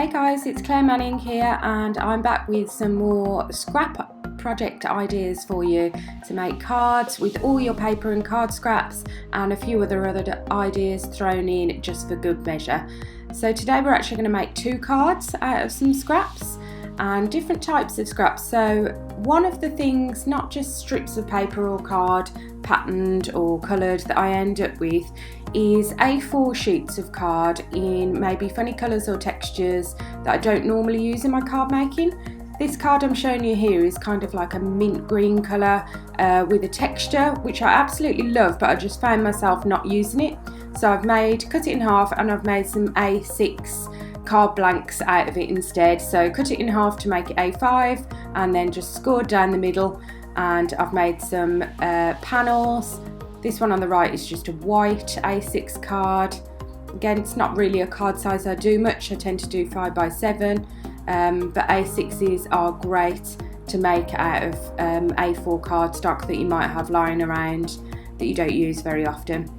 Hey guys, it's Claire Manning here and I'm back with some more scrap project ideas for you to make cards with all your paper and card scraps and a few other ideas thrown in just for good measure. So today we're actually going to make 2 cards out of some scraps and different types of scraps. So one of the things, not just strips of paper or card patterned or coloured, that I end up with is A4 sheets of card in maybe funny colours or textures that I don't normally use in my card making. This card I'm showing you here is kind of like a mint green colour with a texture which I absolutely love, but I just found myself not using it. So I've cut it in half and I've made some A6 card blanks out of it instead. So cut it in half to make it A5 and then just scored down the middle, and I've made some panels. This one on the right is just a white A6 card. Again, it's not really a card size I do much. I tend to do 5x7, but A6s are great to make out of A4 cardstock that you might have lying around that you don't use very often.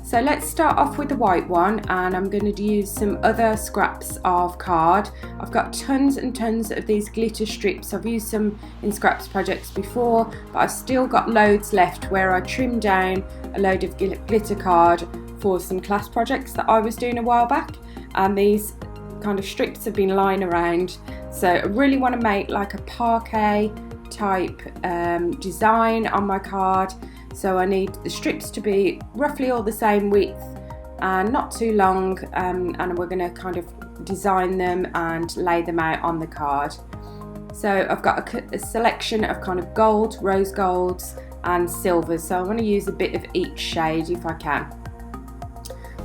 So let's start off with the white one, and I'm going to use some other scraps of card. I've got tons and tons of these glitter strips. I've used some in scraps projects before, but I've still got loads left where I trimmed down a load of glitter card for some class projects that I was doing a while back, and these kind of strips have been lying around. So I really want to make like a parquet type design on my card. So I need the strips to be roughly all the same width and not too long, and we're going to kind of design them and lay them out on the card. So I've got a selection of kind of gold, rose golds and silvers, so I want to use a bit of each shade if I can.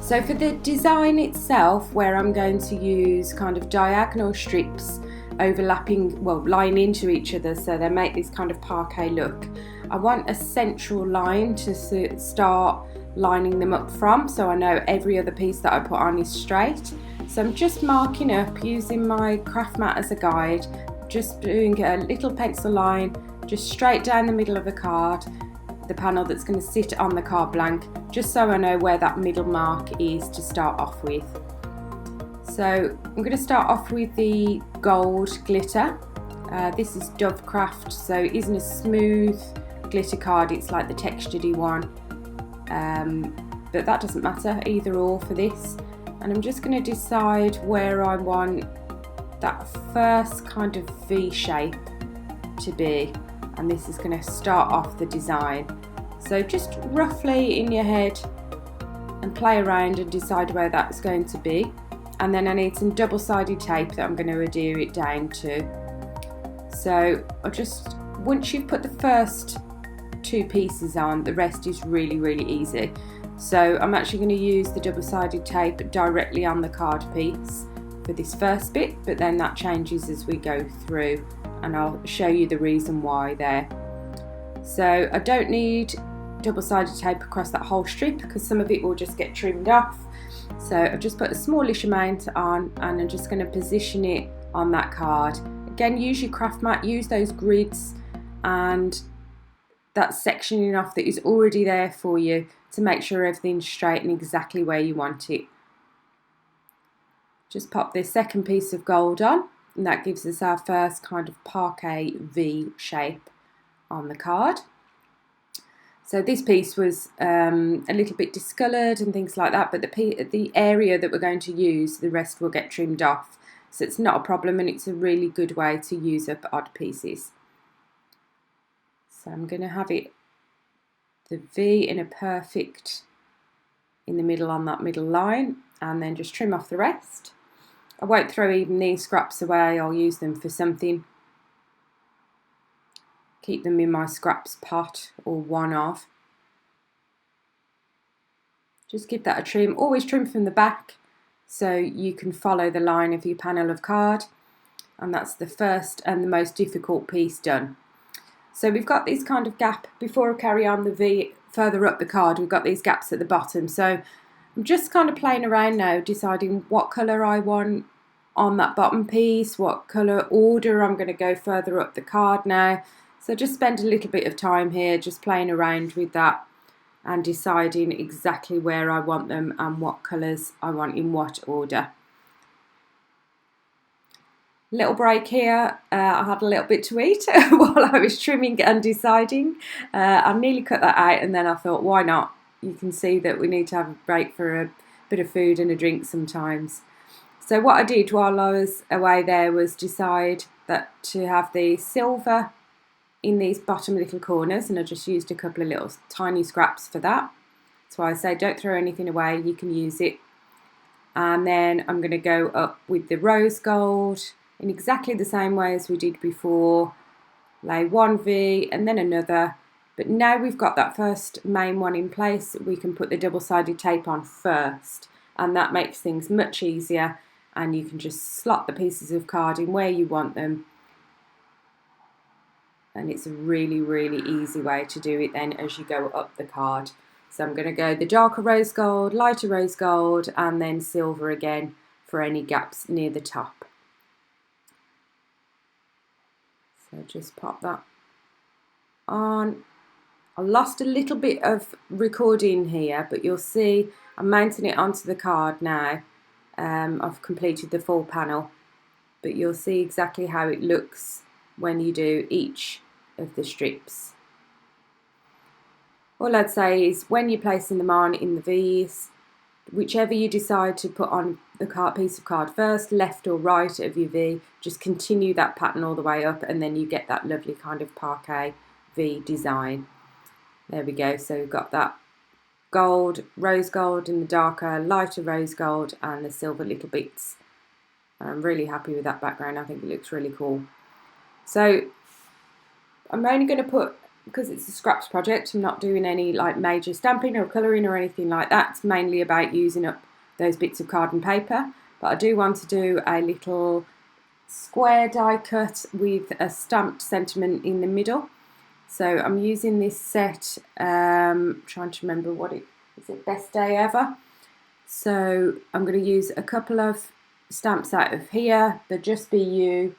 So for the design itself, where I'm going to use kind of diagonal strips overlapping, well, lying into each other so they make this kind of parquet look, I want a central line to start lining them up from, so I know every other piece that I put on is straight. So I'm just marking up using my craft mat as a guide, just doing a little pencil line just straight down the middle of the card, the panel that's going to sit on the card blank, just so I know where that middle mark is to start off with. So I'm going to start off with the gold glitter. This is Dovecraft, so it isn't a smooth glitter card, it's like the textured one, but that doesn't matter, either or for this. And I'm just going to decide where I want that first kind of V shape to be, and this is going to start off the design. So just roughly in your head and play around and decide where that's going to be, and then I need some double-sided tape that I'm going to adhere it down to. So once you've put the first 2 pieces on, the rest is really easy. So I'm actually going to use the double-sided tape directly on the card piece for this first bit, but then that changes as we go through, and I'll show you the reason why there. So I don't need double-sided tape across that whole strip because some of it will just get trimmed off. So I've just put a smallish amount on, and I'm just going to position it on that card. Again, use your craft mat, use those grids and that sectioning off that is already there for you to make sure everything's straight and exactly where you want it. Just pop this second piece of gold on, and that gives us our first kind of parquet V shape on the card. So this piece was a little bit discoloured and things like that, but the area that we're going to use, the rest will get trimmed off. So it's not a problem, and it's a really good way to use up odd pieces. So I'm going to have the V in a perfect in the middle on that middle line, and then just trim off the rest. I won't throw even these scraps away, I'll use them for something. Keep them in my scraps pot, or one of. Just give that a trim. Always trim from the back so you can follow the line of your panel of card. And that's the first and the most difficult piece done. So we've got this kind of gap, before I carry on the V further up the card, we've got these gaps at the bottom. So I'm just kind of playing around now, deciding what colour I want on that bottom piece, what colour order I'm going to go further up the card now. So just spend a little bit of time here just playing around with that and deciding exactly where I want them and what colours I want in what order. Little break here. I had a little bit to eat while I was trimming and deciding. I nearly cut that out, and then I thought, why not? You can see that we need to have a break for a bit of food and a drink sometimes. So what I did while I was away there was decide that to have the silver in these bottom little corners, and I just used a couple of little tiny scraps for that. That's why I say don't throw anything away, you can use it. And then I'm going to go up with the rose gold in exactly the same way as we did before. Lay one V and then another, but now we've got that first main one in place, we can put the double-sided tape on first, and that makes things much easier, and you can just slot the pieces of card in where you want them, and it's a really, really easy way to do it then as you go up the card. So I'm going to go the darker rose gold, lighter rose gold, and then silver again for any gaps near the top. So just pop that on. I lost a little bit of recording here, but you'll see I'm mounting it onto the card now. I've completed the full panel, but you'll see exactly how it looks when you do each of the strips. All I'd say is when you're placing them on in the V's, whichever you decide to put on the piece of card first, left or right of your V, just continue that pattern all the way up, and then you get that lovely kind of parquet V design. There we go, so we've got that gold, rose gold in the darker, lighter rose gold, and the silver little bits. I'm really happy with that background, I think it looks really cool. So I'm only going to put, because it's a scraps project, I'm not doing any like major stamping or colouring or anything like that. It's mainly about using up those bits of card and paper, but I do want to do a little square die cut with a stamped sentiment in the middle. So I'm using this set, trying to remember what it is, Best Day Ever. So I'm going to use a couple of stamps out of here, the Just Be You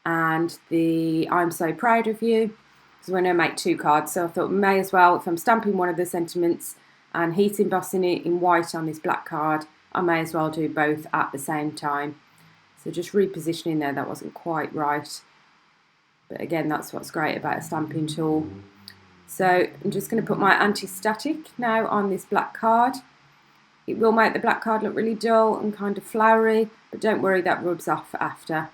and the I'm So Proud of You, because we're going to make 2 cards. So I thought may as well, if I'm stamping one of the sentiments and heat embossing it in white on this black card, I may as well do both at the same time. So just repositioning there, that wasn't quite right. But again, that's what's great about a stamping tool. So I'm just going to put my anti-static now on this black card. It will make the black card look really dull and kind of flowery, but don't worry, that rubs off after.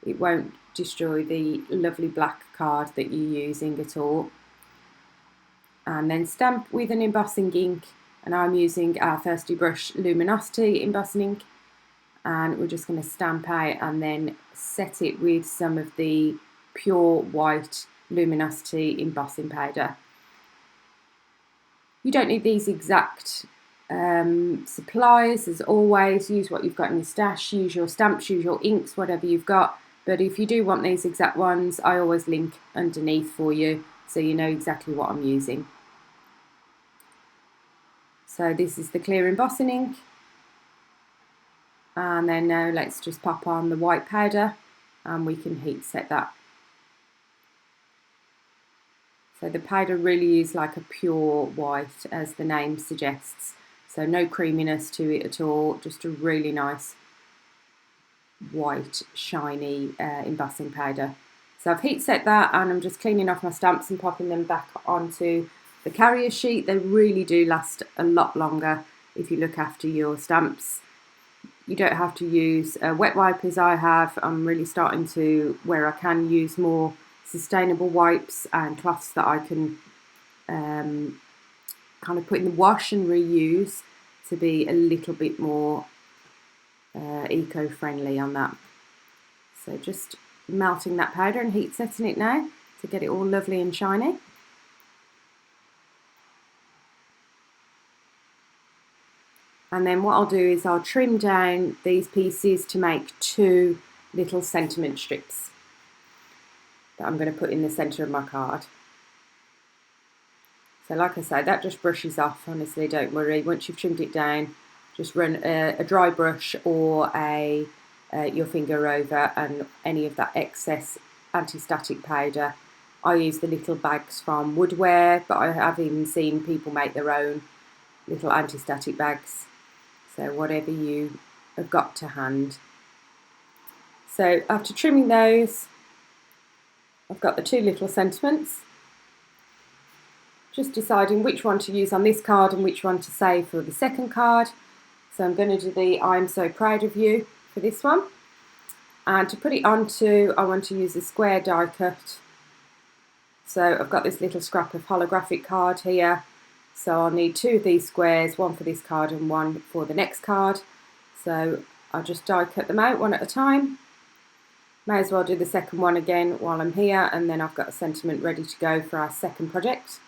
It won't destroy the lovely black card that you're using at all. And then stamp with an embossing ink, and I'm using our Thirsty Brush Luminosity embossing ink, and we're just going to stamp out and then set it with some of the pure white Luminosity embossing powder. You don't need these exact supplies, as always. Use what you've got in your stash, use your stamps, use your inks, whatever you've got. But if you do want these exact ones, I always link underneath for you so you know exactly what I'm using. So this is the clear embossing ink, and then now let's just pop on the white powder and we can heat set that. So the powder really is like a pure white, as the name suggests. So no creaminess to it at all, just a really nice white, shiny embossing powder. So I've heat set that, and I'm just cleaning off my stamps and popping them back onto the carrier sheet. They really do last a lot longer if you look after your stamps. You don't have to use wet wipers. I have. I'm really starting to, where I can, use more sustainable wipes and cloths that I can kind of put in the wash and reuse to be a little bit more eco-friendly on that. So just melting that powder and heat setting it now to get it all lovely and shiny. And then what I'll do is I'll trim down these pieces to make 2 little sentiment strips that I'm going to put in the centre of my card. So like I say, that just brushes off, honestly, don't worry. Once you've trimmed it down, just run a dry brush or your finger over and any of that excess anti-static powder. I use the little bags from Woodware, but I have even seen people make their own little anti-static bags. So whatever you have got to hand. So after trimming those, I've got the two little sentiments. Just deciding which one to use on this card and which one to save for the second card. So I'm going to do the I'm so proud of you for this one. And to put it onto, I want to use a square die cut. So I've got this little scrap of holographic card here. So I'll need two of these squares, one for this card and one for the next card. So I'll just die cut them out one at a time. May as well do the second one again while I'm here, and then I've got a sentiment ready to go for our second project.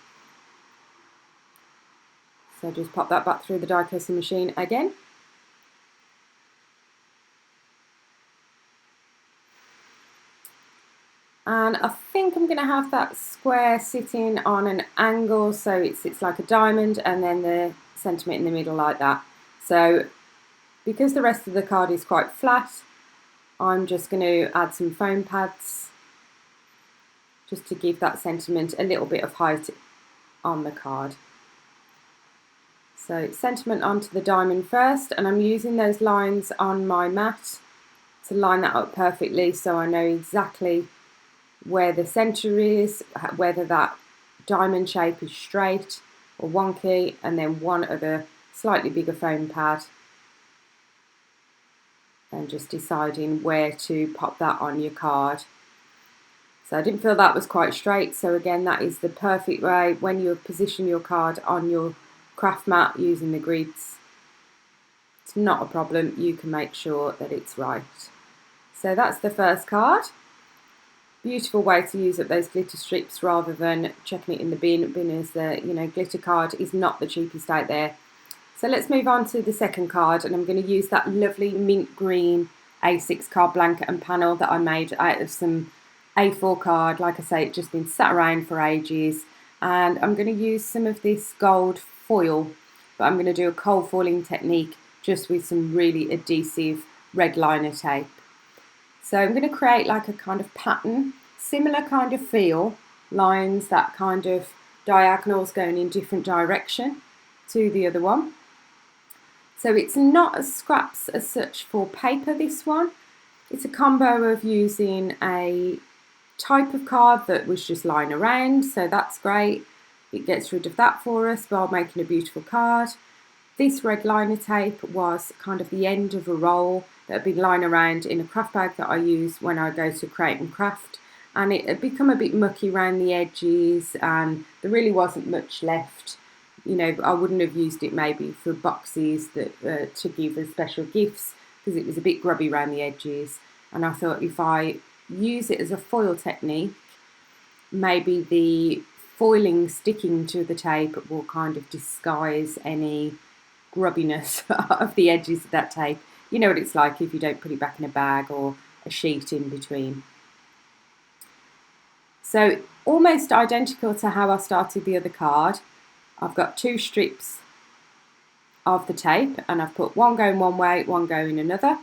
So just pop that back through the die casting machine again. And I think I'm going to have that square sitting on an angle so it sits like a diamond, and then the sentiment in the middle like that. So because the rest of the card is quite flat, I'm just going to add some foam pads just to give that sentiment a little bit of height on the card. So sentiment onto the diamond first, and I'm using those lines on my mat to line that up perfectly so I know exactly where the centre is, whether that diamond shape is straight or wonky, and then one other slightly bigger foam pad, and just deciding where to pop that on your card. So I didn't feel that was quite straight, so again that is the perfect way when you position your card on your craft mat using the grids. It's not a problem, you can make sure that it's right. So that's the first card. Beautiful way to use up those glitter strips rather than chucking it in the bin. Bin is the, glitter card is not the cheapest out there. So let's move on to the second card, and I'm going to use that lovely mint green A6 card blanket and panel that I made out of some A4 card. Like I say, it's just been sat around for ages, and I'm going to use some of this gold foil, but I'm going to do a cold foiling technique just with some really adhesive red liner tape. So I'm going to create like a kind of pattern, similar kind of feel, lines that kind of diagonals going in different direction to the other one. So it's not as scraps as such for paper, this one. It's a combo of using a type of card that was just lying around, so that's great. It gets rid of that for us while making a beautiful card. This red liner tape was kind of the end of a roll that had been lying around in a craft bag that I use when I go to create and craft, and it had become a bit mucky around the edges and there really wasn't much left. I wouldn't have used it maybe for boxes that to give as special gifts because it was a bit grubby around the edges, and I thought if I use it as a foil technique, maybe the foiling sticking to the tape will kind of disguise any grubbiness of the edges of that tape. You know what it's like if you don't put it back in a bag or a sheet in between. So almost identical to how I started the other card, I've got two strips of the tape, and I've put one going one way, one going another.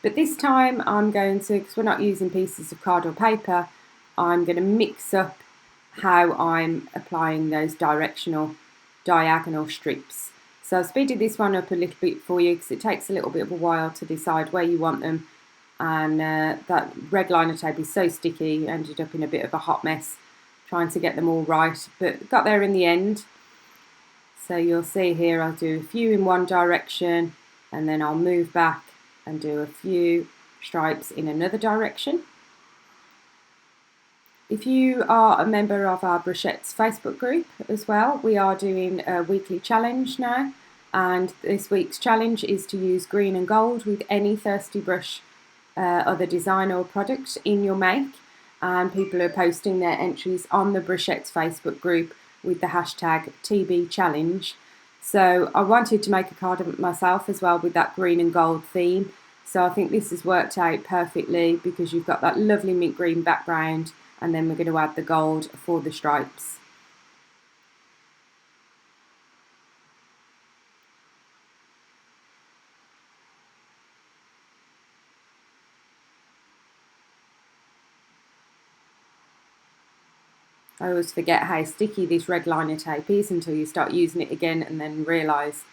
But this time I'm going to, because we're not using pieces of card or paper, I'm going to mix up how I'm applying those diagonal strips. So I've speeded this one up a little bit for you because it takes a little bit of a while to decide where you want them, and that red liner tape is so sticky, ended up in a bit of a hot mess trying to get them all right, but got there in the end. So you'll see here I'll do a few in one direction, and then I'll move back and do a few stripes in another direction. If you are a member of our Bruchettes Facebook group as well, we are doing a weekly challenge now, and this week's challenge is to use green and gold with any Thirsty Brush other design or product in your make, and people are posting their entries on the Bruchettes Facebook group with the hashtag TB Challenge. So I wanted to make a card myself as well with that green and gold theme, so I think this has worked out perfectly because you've got that lovely mint green background, and then we're going to add the gold for the stripes. I always forget how sticky this red liner tape is until you start using it again and then realise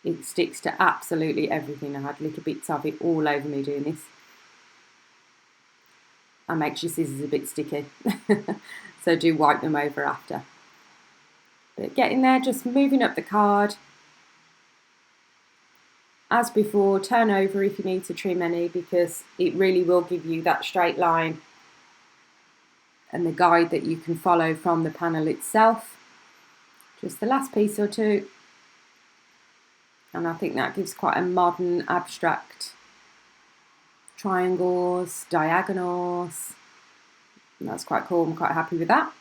it sticks to absolutely everything. I had little bits of it all over me doing this. and makes your scissors a bit sticky. So do wipe them over after. But getting there, just moving up the card. As before, turn over if you need to trim any, because it really will give you that straight line and the guide that you can follow from the panel itself. Just the last piece or two, and I think that gives quite a modern, abstract triangles, diagonals, and that's quite cool. I'm quite happy with that.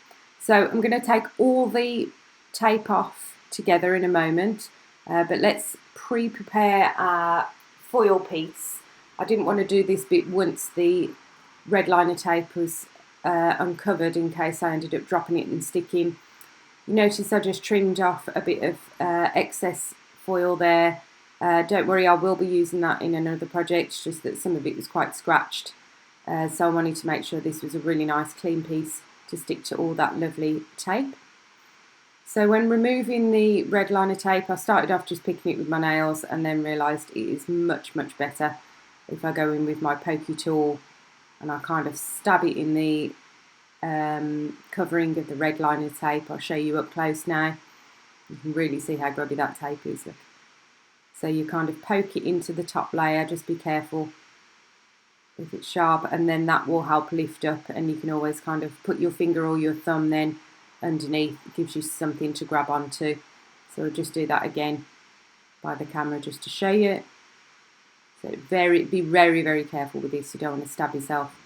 So I'm going to take all the tape off together in a moment, but let's pre-prepare our foil piece. I didn't want to do this bit once the red liner tape was uncovered, in case I ended up dropping it and sticking. You notice I just trimmed off a bit of excess foil there. Don't worry, I will be using that in another project, just that some of it was quite scratched. So I wanted to make sure this was a really nice clean piece to stick to all that lovely tape. So when removing the red liner tape, I started off just picking it with my nails, and then realised it is much, much better if I go in with my pokey tool and I kind of stab it in the covering of the red liner tape. I'll show you up close now. You can really see how grubby that tape is. Look. So you kind of poke it into the top layer, just be careful if it's sharp, and then that will help lift up, and you can always kind of put your finger or your thumb then underneath. It gives you something to grab onto. So I'll just do that again by the camera just to show you. So be very, very careful with this. You don't want to stab yourself.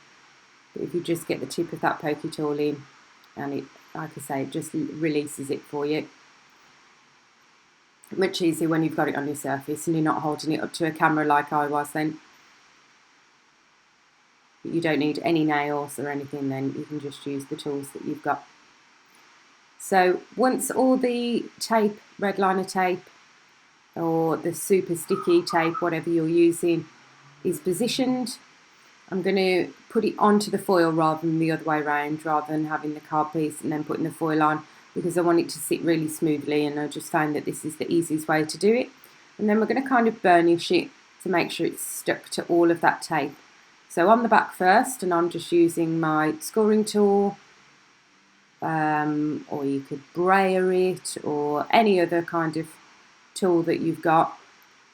But if you just get the tip of that pokey tool in, and it, like I say, it just releases it for you. Much easier when you've got it on your surface and you're not holding it up to a camera like I was then. But you don't need any nails or anything then, you can just use the tools that you've got. So once all the tape, red liner tape, or the super sticky tape, whatever you're using, is positioned, I'm going to put it onto the foil rather than the other way around, rather than having the card piece and then putting the foil on, because I want it to sit really smoothly, and I just found that this is the easiest way to do it. And then we're going to kind of burnish it to make sure it's stuck to all of that tape. So on the back first, and I'm just using my scoring tool, or you could brayer it, or any other kind of tool that you've got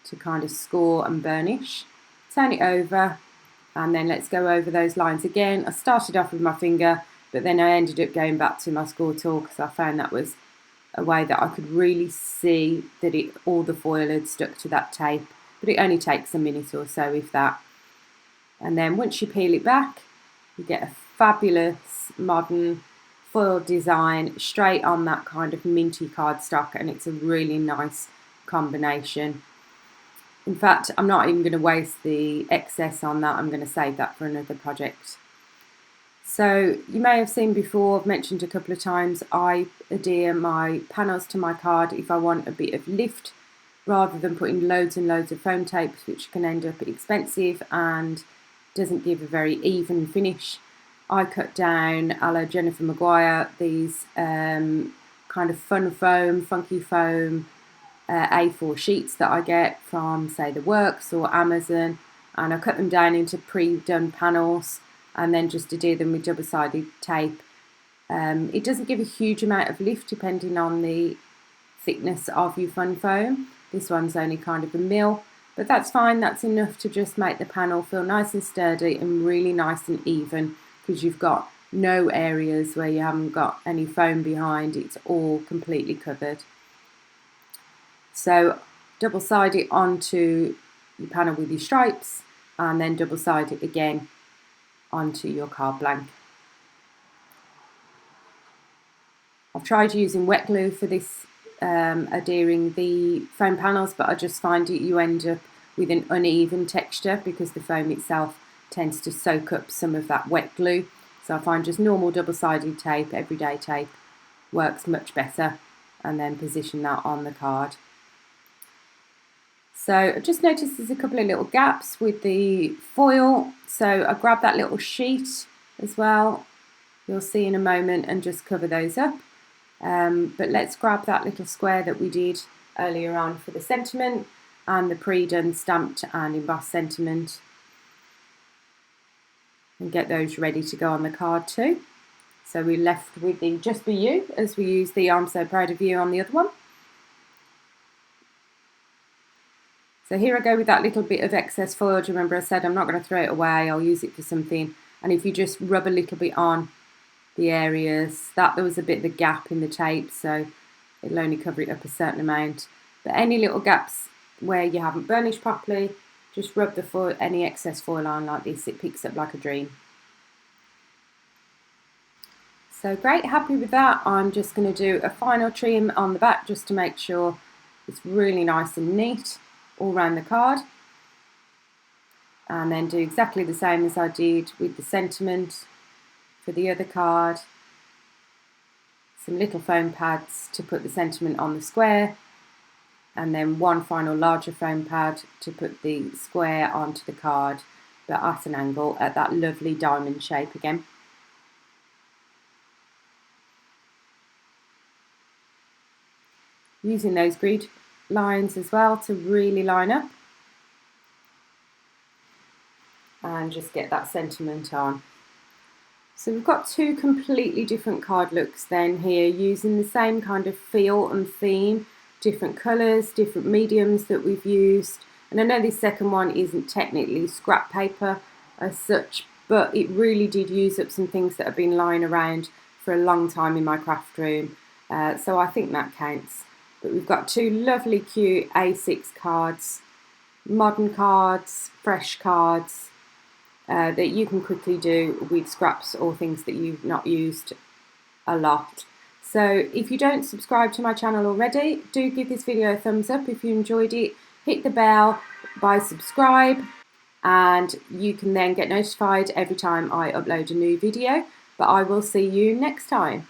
to kind of score and burnish. Turn it over, and then let's go over those lines again. I started off with my finger, but then I ended up going back to my score tool, because I found that was a way that I could really see that all the foil had stuck to that tape, but it only takes a minute or so, if that. And then once you peel it back, you get a fabulous modern foil design straight on that kind of minty cardstock, and it's a really nice combination. In fact, I'm not even going to waste the excess on that. I'm going to save that for another project. So you may have seen before, I've mentioned a couple of times, I adhere my panels to my card if I want a bit of lift, rather than putting loads and loads of foam tapes, which can end up expensive and doesn't give a very even finish. I cut down, a la Jennifer Maguire, these kind of fun foam, funky foam A4 sheets that I get from, say, The Works or Amazon, and I cut them down into pre-done panels and then just adhere them with double-sided tape. It doesn't give a huge amount of lift depending on the thickness of your fun foam. This one's only kind of a mil, but that's fine. That's enough to just make the panel feel nice and sturdy and really nice and even, because you've got no areas where you haven't got any foam behind. It's all completely covered. So double side it onto your panel with your stripes, and then double side it again onto your card blank. I've tried using wet glue for this adhering the foam panels, but I just find that you end up with an uneven texture because the foam itself tends to soak up some of that wet glue. So I find just normal double-sided tape, everyday tape, works much better, and then position that on the card. So I've just noticed there's a couple of little gaps with the foil, so I grabbed that little sheet as well, you'll see in a moment, and just cover those up. But let's grab that little square that we did earlier on for the sentiment and the pre-done stamped and embossed sentiment. and get those ready to go on the card too. So we're left with the Just Be You, as we use the I'm So Proud of You on the other one. So here I go with that little bit of excess foil. Do you remember I said I'm not going to throw it away, I'll use it for something. And if you just rub a little bit on the areas, there was a bit of a gap in the tape, so it'll only cover it up a certain amount. But any little gaps where you haven't burnished properly, just rub the foil, any excess foil on like this, it picks up like a dream. So great, happy with that. I'm just going to do a final trim on the back just to make sure it's really nice and neat all around the card. And then do exactly the same as I did with the sentiment for the other card. Some little foam pads to put the sentiment on the square, and then one final larger foam pad to put the square onto the card, but at an angle, at that lovely diamond shape again. Using those grid lines as well to really line up and just get that sentiment on. So we've got two completely different card looks then here, using the same kind of feel and theme, different colours, different mediums that we've used. And I know this second one isn't technically scrap paper as such, but it really did use up some things that have been lying around for a long time in my craft room. So I think that counts. But we've got two lovely cute A6 cards, modern cards, fresh cards, that you can quickly do with scraps or things that you've not used a lot. So if you don't subscribe to my channel already, do give this video a thumbs up if you enjoyed it. Hit the bell by subscribe, and you can then get notified every time I upload a new video. But I will see you next time.